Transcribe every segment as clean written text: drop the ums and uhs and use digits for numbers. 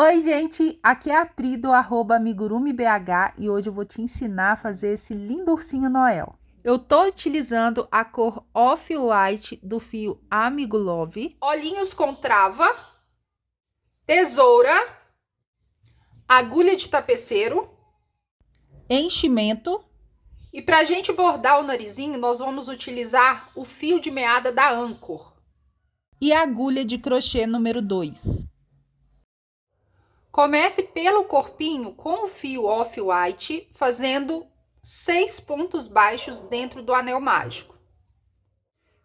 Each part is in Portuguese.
Oi, gente! Aqui é a Pri do @amigurumibh e hoje eu vou te ensinar a fazer esse lindo ursinho Noel. Eu tô utilizando a cor Off-White do fio Amigo Love, olhinhos com trava, tesoura, agulha de tapeceiro, enchimento. E pra gente bordar o narizinho, nós vamos utilizar o fio de meada da Anchor e a agulha de crochê número 2. Comece pelo corpinho com o fio Off-White, fazendo 6 pontos baixos dentro do anel mágico.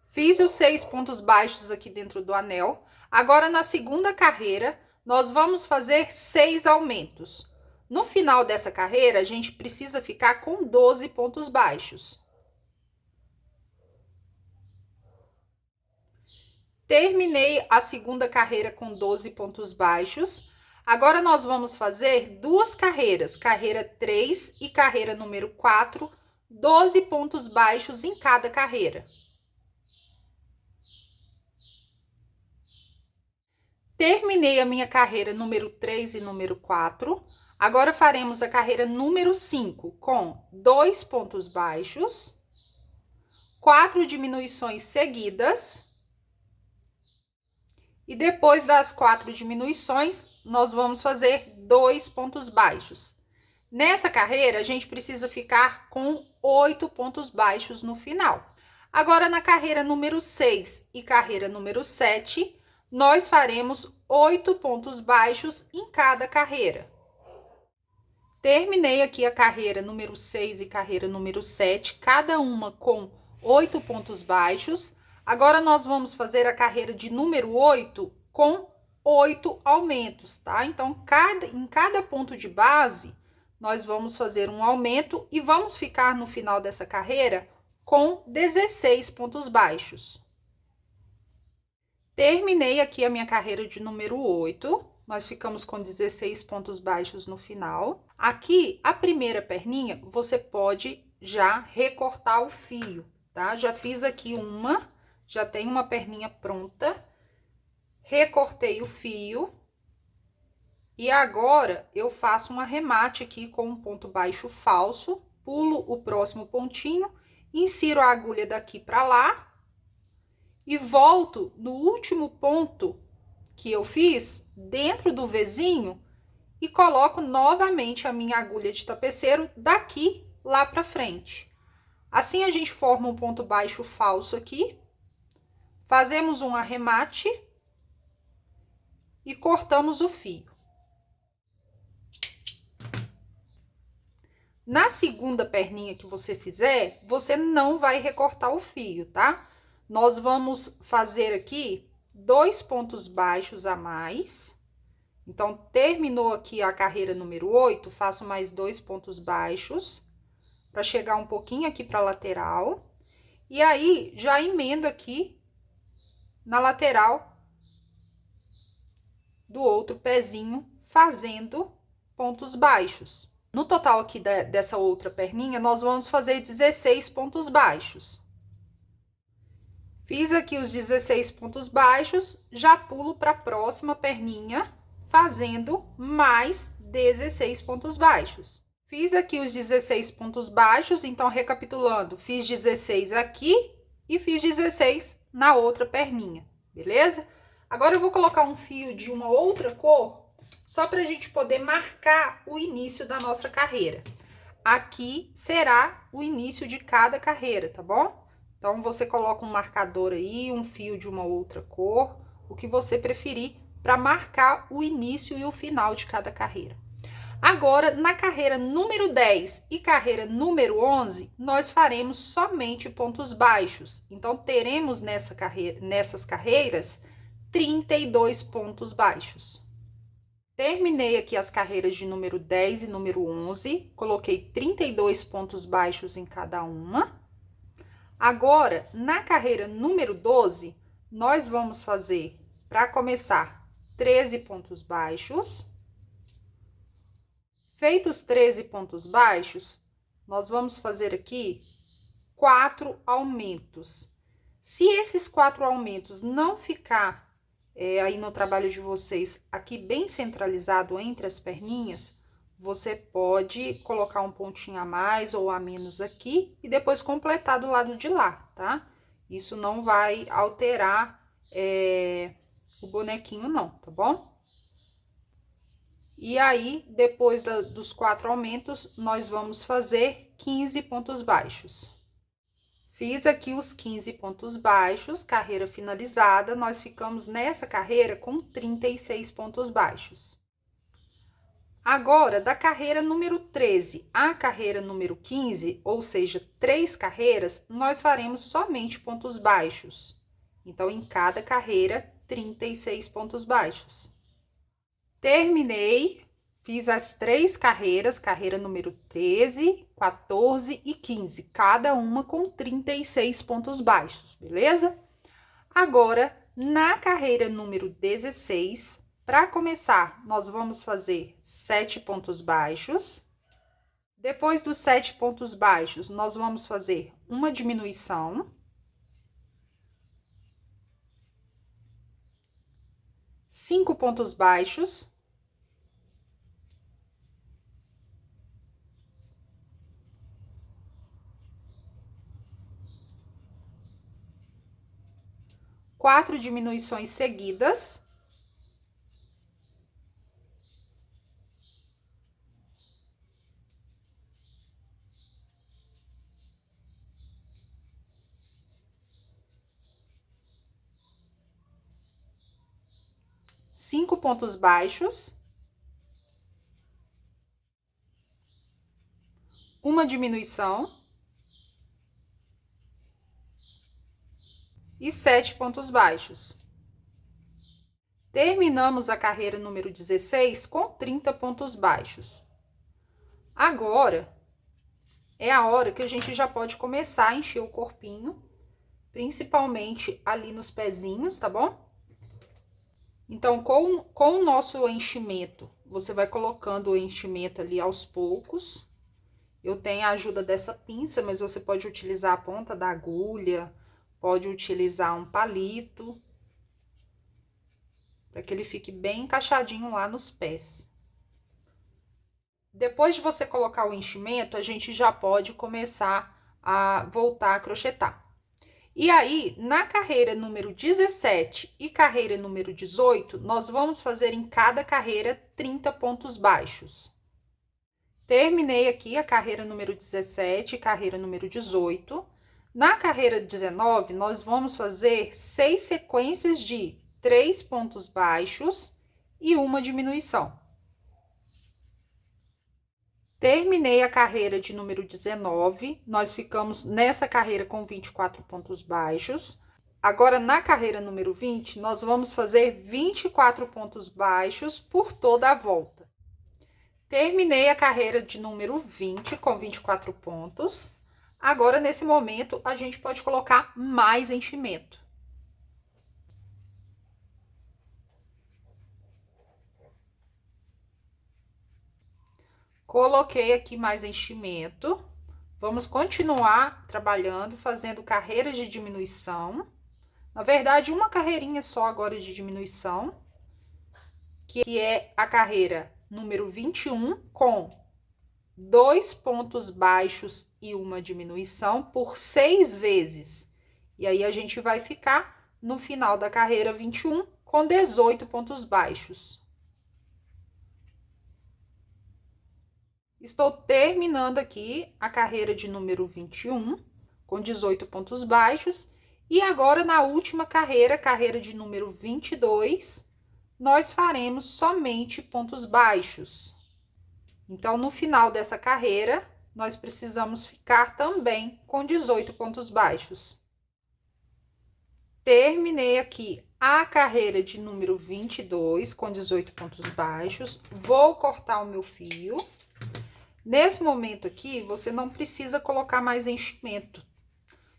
Fiz os 6 pontos baixos aqui dentro do anel. Agora, na segunda carreira, nós vamos fazer 6 aumentos. No final dessa carreira, a gente precisa ficar com 12 pontos baixos. Terminei a segunda carreira com 12 pontos baixos. Agora, nós vamos fazer duas carreiras, carreira 3 e carreira número 4, 12 pontos baixos em cada carreira. Terminei a minha carreira número 3 e número 4. Agora, faremos a carreira número 5 com 2 pontos baixos, 4 diminuições seguidas. E depois das 4 diminuições, nós vamos fazer 2 pontos baixos. Nessa carreira, a gente precisa ficar com 8 pontos baixos no final. Agora, na carreira número 6 e carreira número 7, nós faremos 8 pontos baixos em cada carreira. Terminei aqui a carreira número 6 e carreira número 7, cada uma com 8 pontos baixos. Agora, nós vamos fazer a carreira de número 8 com 8 aumentos, tá? Então, em cada ponto de base, nós vamos fazer um aumento e vamos ficar no final dessa carreira com 16 pontos baixos. Terminei aqui a minha carreira de número 8. Nós ficamos com 16 pontos baixos no final. Aqui, a primeira perninha, você pode já recortar o fio, tá? Já fiz aqui uma. Já tem uma perninha pronta, recortei o fio e agora eu faço um arremate aqui com um ponto baixo falso, pulo o próximo pontinho, insiro a agulha daqui para lá e volto no último ponto que eu fiz dentro do Vzinho e coloco novamente a minha agulha de tapeceiro daqui lá para frente. Assim a gente forma um ponto baixo falso aqui. Fazemos um arremate e cortamos o fio. Na segunda perninha que você fizer, você não vai recortar o fio, tá? Nós vamos fazer aqui 2 pontos baixos a mais. Então, terminou aqui a carreira número 8, faço mais 2 pontos baixos para chegar um pouquinho aqui para a lateral. E aí, já emendo aqui na lateral do outro pezinho, fazendo pontos baixos. No total aqui dessa outra perninha, nós vamos fazer 16 pontos baixos. Fiz aqui os 16 pontos baixos, já pulo para a próxima perninha, fazendo mais 16 pontos baixos. Fiz aqui os 16 pontos baixos, então, recapitulando, fiz 16 aqui e fiz 16 na outra perninha, beleza? Agora, eu vou colocar um fio de uma outra cor, só para a gente poder marcar o início da nossa carreira. Aqui será o início de cada carreira, tá bom? Então, você coloca um marcador aí, um fio de uma outra cor, o que você preferir, para marcar o início e o final de cada carreira. Agora, na carreira número 10 e carreira número 11, nós faremos somente pontos baixos. Então, teremos nessas carreiras 32 pontos baixos. Terminei aqui as carreiras de número 10 e número 11, coloquei 32 pontos baixos em cada uma. Agora, na carreira número 12, nós vamos fazer, para começar, 13 pontos baixos. Feitos 13 pontos baixos, nós vamos fazer aqui 4 aumentos. Se esses 4 aumentos não ficar aí no trabalho de vocês, aqui bem centralizado entre as perninhas, você pode colocar um pontinho a mais ou a menos aqui e depois completar do lado de lá, tá? Isso não vai alterar o bonequinho não, tá bom? E aí, depois dos 4 aumentos, nós vamos fazer 15 pontos baixos. Fiz aqui os 15 pontos baixos, carreira finalizada, nós ficamos nessa carreira com 36 pontos baixos. Agora, da carreira número 13 à carreira número 15, ou seja, 3 carreiras, nós faremos somente pontos baixos. Então, em cada carreira, 36 pontos baixos. Terminei, fiz as 3 carreiras, carreira número 13, 14 e 15, cada uma com 36 pontos baixos, beleza? Agora, na carreira número 16, para começar, nós vamos fazer 7 pontos baixos. Depois dos 7 pontos baixos, nós vamos fazer uma diminuição. 5 pontos baixos. Quatro diminuições seguidas. Cinco pontos baixos. Uma diminuição. E 7 pontos baixos. Terminamos a carreira número 16 com 30 pontos baixos. Agora, é a hora que a gente já pode começar a encher o corpinho, principalmente ali nos pezinhos, tá bom? Então, com o nosso enchimento, você vai colocando o enchimento ali aos poucos. Eu tenho a ajuda dessa pinça, mas você pode utilizar a ponta da agulha, pode utilizar um palito, para que ele fique bem encaixadinho lá nos pés. Depois de você colocar o enchimento, a gente já pode começar a voltar a crochetar. E aí, na carreira número 17 e carreira número 18, nós vamos fazer em cada carreira 30 pontos baixos. Terminei aqui a carreira número 17 e carreira número 18. Na carreira 19, nós vamos fazer 6 sequências de 3 pontos baixos e uma diminuição. Terminei a carreira de número 19, nós ficamos nessa carreira com 24 pontos baixos. Agora, na carreira número 20, nós vamos fazer 24 pontos baixos por toda a volta. Terminei a carreira de número 20 com 24 pontos. Agora, nesse momento, a gente pode colocar mais enchimento. Coloquei aqui mais enchimento. Vamos continuar trabalhando, fazendo carreiras de diminuição. Na verdade, uma carreirinha só agora de diminuição, que é a carreira número 21, com 2 pontos baixos e uma diminuição por 6 vezes. E aí, a gente vai ficar no final da carreira 21 com 18 pontos baixos. Estou terminando aqui a carreira de número 21, com 18 pontos baixos. E agora, na última carreira, carreira de número 22, nós faremos somente pontos baixos. Então, no final dessa carreira, nós precisamos ficar também com 18 pontos baixos. Terminei aqui a carreira de número 22, com 18 pontos baixos. Vou cortar o meu fio. Nesse momento aqui, você não precisa colocar mais enchimento,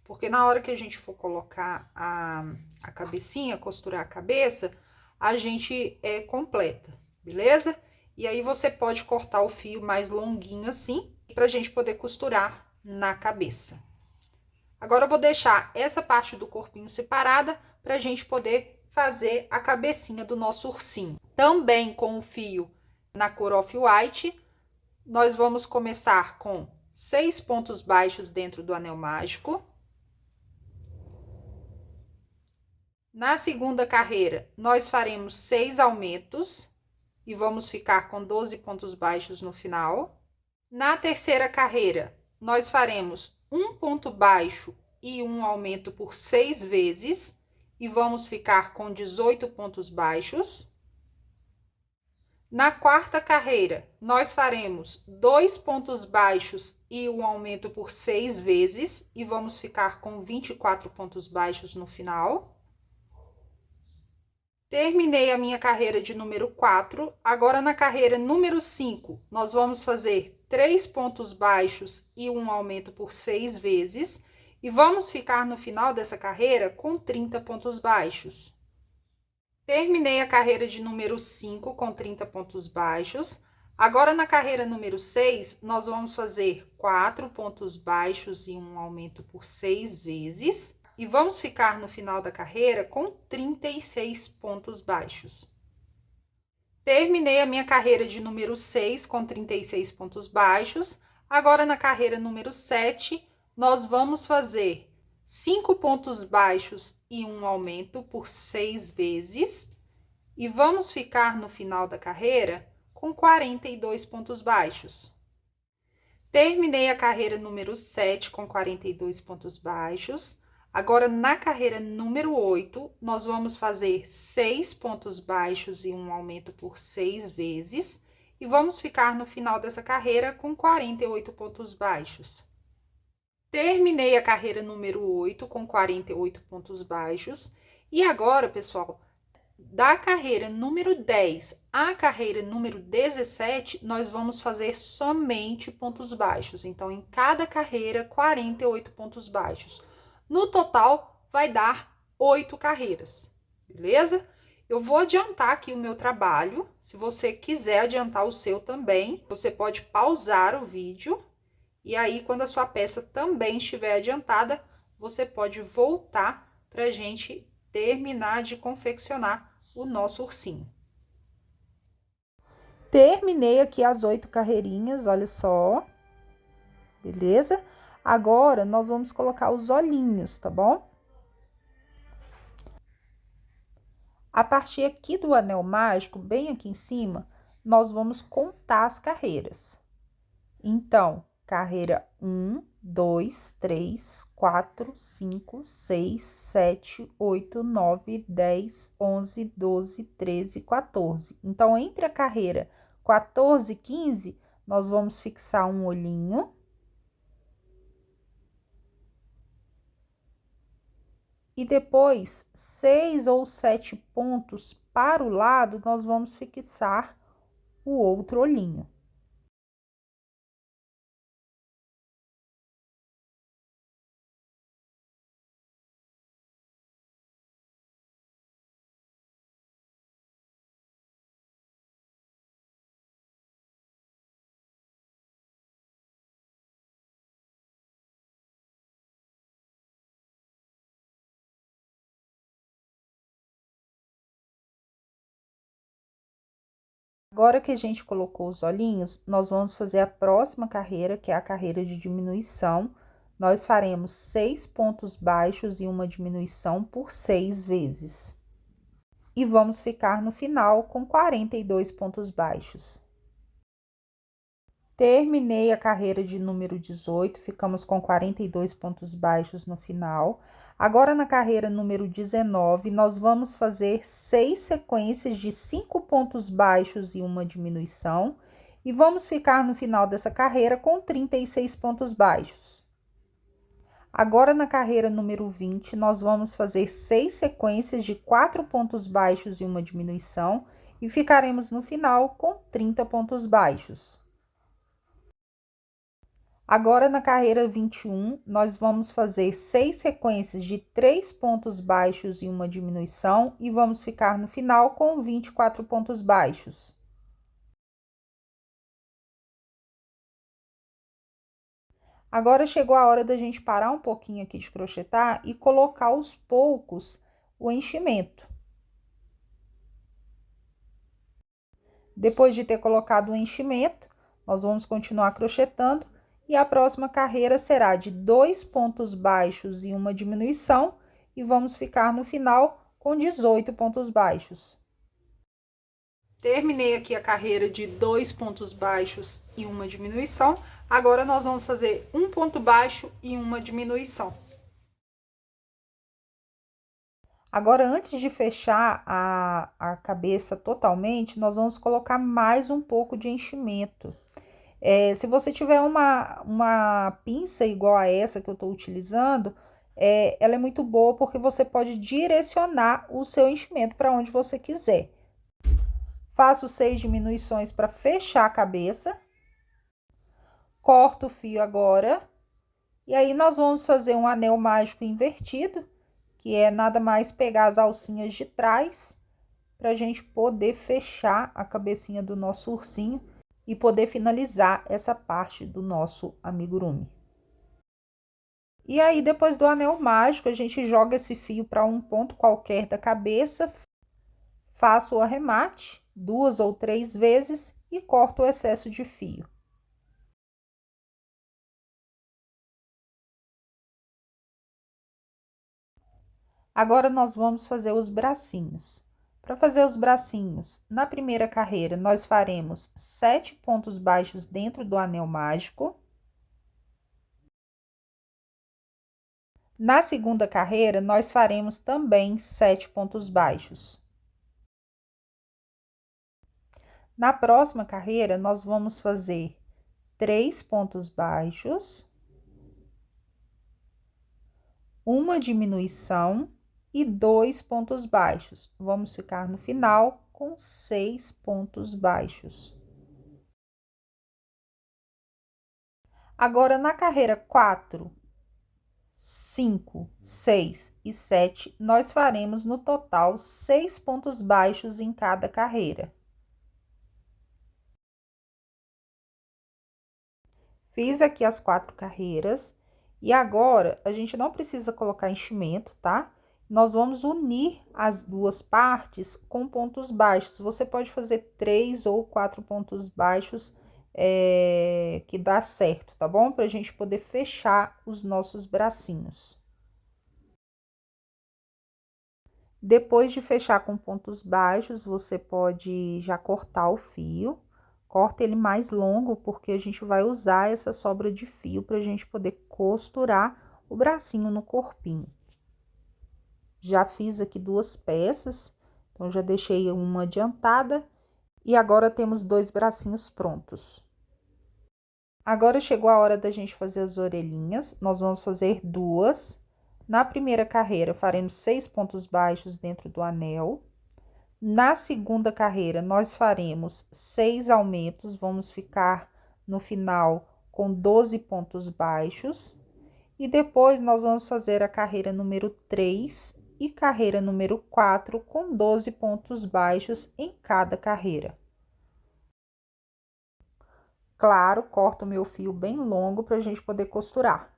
porque na hora que a gente for colocar a cabecinha, costurar a cabeça, a gente completa, beleza? E aí, você pode cortar o fio mais longuinho assim, pra gente poder costurar na cabeça. Agora, eu vou deixar essa parte do corpinho separada pra gente poder fazer a cabecinha do nosso ursinho. Também com o fio na cor off-white, nós vamos começar com 6 pontos baixos dentro do anel mágico. Na segunda carreira, nós faremos 6 aumentos e vamos ficar com 12 pontos baixos no final. Na terceira carreira, nós faremos um ponto baixo e um aumento por 6 vezes e vamos ficar com 18 pontos baixos. Na quarta carreira, nós faremos 2 pontos baixos e um aumento por 6 vezes e vamos ficar com 24 pontos baixos no final. Terminei a minha carreira de número 4. Agora, na carreira número 5, nós vamos fazer 3 pontos baixos e um aumento por 6 vezes e vamos ficar no final dessa carreira com 30 pontos baixos. Terminei a carreira de número 5 com 30 pontos baixos. Agora, na carreira número 6, nós vamos fazer 4 pontos baixos e um aumento por 6 vezes. E vamos ficar no final da carreira com 36 pontos baixos. Terminei a minha carreira de número 6 com 36 pontos baixos. Agora, na carreira número 7, nós vamos fazer 5 pontos baixos e um aumento por 6 vezes. E vamos ficar no final da carreira com 42 pontos baixos. Terminei a carreira número 7 com 42 pontos baixos. Agora, na carreira número 8, nós vamos fazer 6 pontos baixos e um aumento por 6 vezes. E vamos ficar no final dessa carreira com 48 pontos baixos. Terminei a carreira número 8 com 48 pontos baixos. E agora, pessoal, da carreira número 10 à carreira número 17, nós vamos fazer somente pontos baixos. Então, em cada carreira, 48 pontos baixos. No total, vai dar 8 carreiras, beleza? Eu vou adiantar aqui o meu trabalho. Se você quiser adiantar o seu também, você pode pausar o vídeo. E aí, quando a sua peça também estiver adiantada, você pode voltar para a gente terminar de confeccionar o nosso ursinho. Terminei aqui as 8 carreirinhas, olha só. Beleza? Agora, nós vamos colocar os olhinhos, tá bom? A partir aqui do anel mágico, bem aqui em cima, nós vamos contar as carreiras. Então, carreira 1, 2, 3, 4, 5, 6, 7, 8, 9, 10, 11, 12, 13, 14. Então, entre a carreira 14 e 15, nós vamos fixar um olhinho. E depois, 6 ou 7 pontos para o lado, nós vamos fixar o outro olhinho. Agora que a gente colocou os olhinhos, nós vamos fazer a próxima carreira, que é a carreira de diminuição. Nós faremos 6 pontos baixos e uma diminuição por 6 vezes. E vamos ficar no final com 42 pontos baixos. Terminei a carreira de número 18, ficamos com 42 pontos baixos no final. Agora, na carreira número 19, nós vamos fazer 6 sequências de 5 pontos baixos e uma diminuição. E vamos ficar no final dessa carreira com 36 pontos baixos. Agora, na carreira número 20, nós vamos fazer 6 sequências de 4 pontos baixos e uma diminuição. E ficaremos no final com 30 pontos baixos. Agora, na carreira 21, nós vamos fazer 6 sequências de 3 pontos baixos e uma diminuição e vamos ficar no final com 24 pontos baixos. Agora, chegou a hora da gente parar um pouquinho aqui de crochetar e colocar aos poucos o enchimento. Depois de ter colocado o enchimento, nós vamos continuar crochetando e a próxima carreira será de 2 pontos baixos e uma diminuição e vamos ficar no final com 18 pontos baixos. Terminei aqui a carreira de 2 pontos baixos e uma diminuição. Agora nós vamos fazer um ponto baixo e uma diminuição. Agora, antes de fechar a cabeça totalmente, nós vamos colocar mais um pouco de enchimento. Se você tiver uma pinça igual a essa que eu estou utilizando, ela é muito boa porque você pode direcionar o seu enchimento para onde você quiser. Faço 6 diminuições para fechar a cabeça. Corto o fio agora. E aí, nós vamos fazer um anel mágico invertido, que é nada mais pegar as alcinhas de trás, para a gente poder fechar a cabecinha do nosso ursinho e poder finalizar essa parte do nosso amigurumi. E aí, depois do anel mágico, a gente joga esse fio para um ponto qualquer da cabeça, faço o arremate 2 ou 3 vezes e corto o excesso de fio. Agora, nós vamos fazer os bracinhos. Para fazer os bracinhos, na primeira carreira, nós faremos 7 pontos baixos dentro do anel mágico. Na segunda carreira, nós faremos também 7 pontos baixos. Na próxima carreira, nós vamos fazer 3 pontos baixos, uma diminuição e 2 pontos baixos. Vamos ficar no final com 6 pontos baixos. Agora, na carreira 4, 5, 6 e 7, nós faremos no total 6 pontos baixos em cada carreira. Fiz aqui as 4 carreiras e agora a gente não precisa colocar enchimento, tá? Nós vamos unir as duas partes com pontos baixos. Você pode fazer 3 ou 4 pontos baixos, que dá certo, tá bom? Pra gente poder fechar os nossos bracinhos. Depois de fechar com pontos baixos, você pode já cortar o fio. Corta ele mais longo, porque a gente vai usar essa sobra de fio pra gente poder costurar o bracinho no corpinho. Já fiz aqui 2 peças, então já deixei uma adiantada e agora temos 2 bracinhos prontos. Agora chegou a hora da gente fazer as orelhinhas, nós vamos fazer 2. Na primeira carreira, faremos 6 pontos baixos dentro do anel. Na segunda carreira, nós faremos 6 aumentos, vamos ficar no final com 12 pontos baixos. E depois, nós vamos fazer a carreira número 3 e carreira número 4 com 12 pontos baixos em cada carreira. Claro, corto o meu fio bem longo para a gente poder costurar.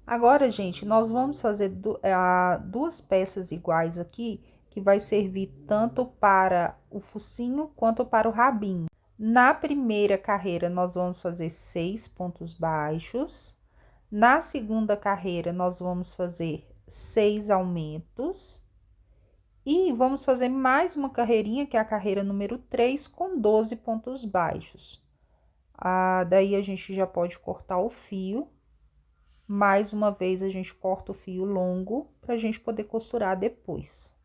Agora, gente, nós vamos fazer 2 peças iguais aqui, que vai servir tanto para o focinho quanto para o rabinho. Na primeira carreira, nós vamos fazer 6 pontos baixos. Na segunda carreira, nós vamos fazer 6 aumentos. E vamos fazer mais uma carreirinha, que é a carreira número 3, com 12 pontos baixos. Daí, a gente já pode cortar o fio. Mais uma vez, a gente corta o fio longo para a gente poder costurar depois.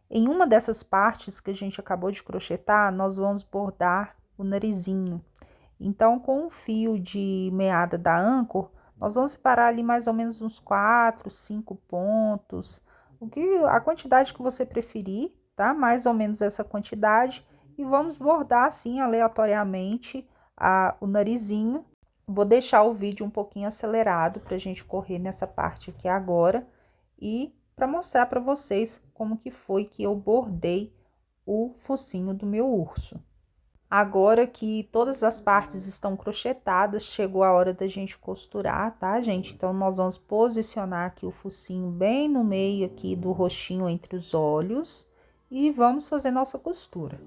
Em uma dessas partes que a gente acabou de crochetar, nós vamos bordar o narizinho. Então, com o fio de meada da Anchor, nós vamos separar ali mais ou menos uns 4, 5 pontos, a quantidade que você preferir, tá? Mais ou menos essa quantidade. E vamos bordar assim, aleatoriamente, o narizinho. Vou deixar o vídeo um pouquinho acelerado para a gente correr nessa parte aqui agora e para mostrar para vocês como que foi que eu bordei o focinho do meu urso. Agora que todas as partes estão crochetadas, chegou a hora da gente costurar, tá, gente? Então, nós vamos posicionar aqui o focinho bem no meio aqui do roxinho entre os olhos e vamos fazer nossa costura.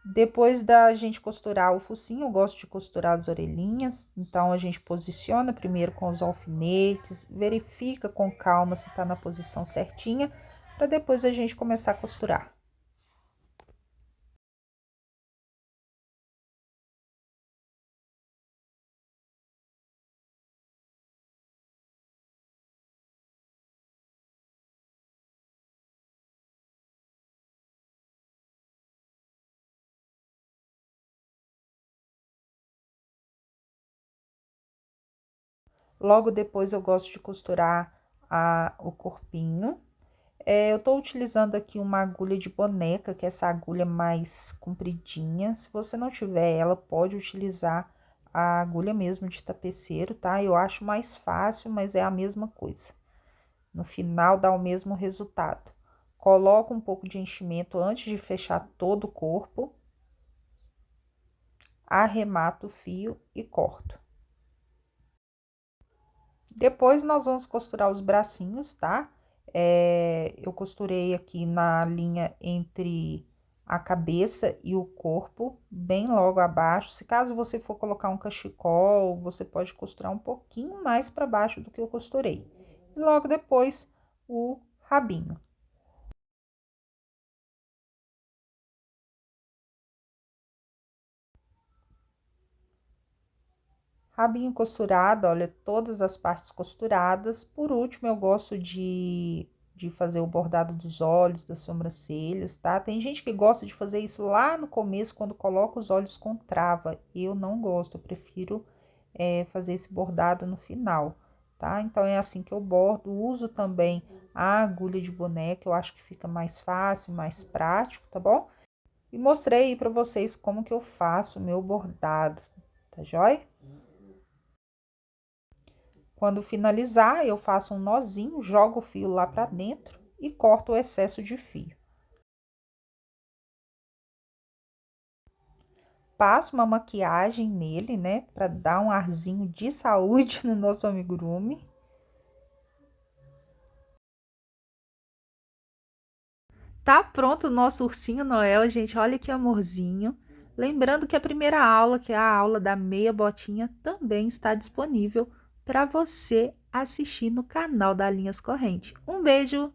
Depois da gente costurar o focinho, eu gosto de costurar as orelhinhas. Então, a gente posiciona primeiro com os alfinetes, verifica com calma se tá na posição certinha, para depois a gente começar a costurar. Logo depois eu gosto de costurar o corpinho. Eu tô utilizando aqui uma agulha de boneca, que é essa agulha mais compridinha. Se você não tiver ela, pode utilizar a agulha mesmo de tapeceiro, tá? Eu acho mais fácil, mas é a mesma coisa. No final dá o mesmo resultado. Coloco um pouco de enchimento antes de fechar todo o corpo. Arremato o fio e corto. Depois, nós vamos costurar os bracinhos, tá? Eu costurei aqui na linha entre a cabeça e o corpo, bem logo abaixo. Se caso você for colocar um cachecol, você pode costurar um pouquinho mais para baixo do que eu costurei. E logo depois, o rabinho. Rabinho costurado, olha, todas as partes costuradas. Por último, eu gosto de fazer o bordado dos olhos, das sobrancelhas, tá? Tem gente que gosta de fazer isso lá no começo, quando coloca os olhos com trava. Eu não gosto, eu prefiro fazer esse bordado no final, tá? Então, é assim que eu bordo. Uso também a agulha de boneca, eu acho que fica mais fácil, mais prático, tá bom? E mostrei aí pra vocês como que eu faço o meu bordado, tá joia? Quando finalizar, eu faço um nozinho, jogo o fio lá para dentro e corto o excesso de fio. Passo uma maquiagem nele, né, para dar um arzinho de saúde no nosso amigurumi. Tá pronto o nosso ursinho Noel, gente. Olha que amorzinho. Lembrando que a primeira aula, que é a aula da meia botinha, também está disponível para você assistir no canal da Linhas Corrente. Um beijo!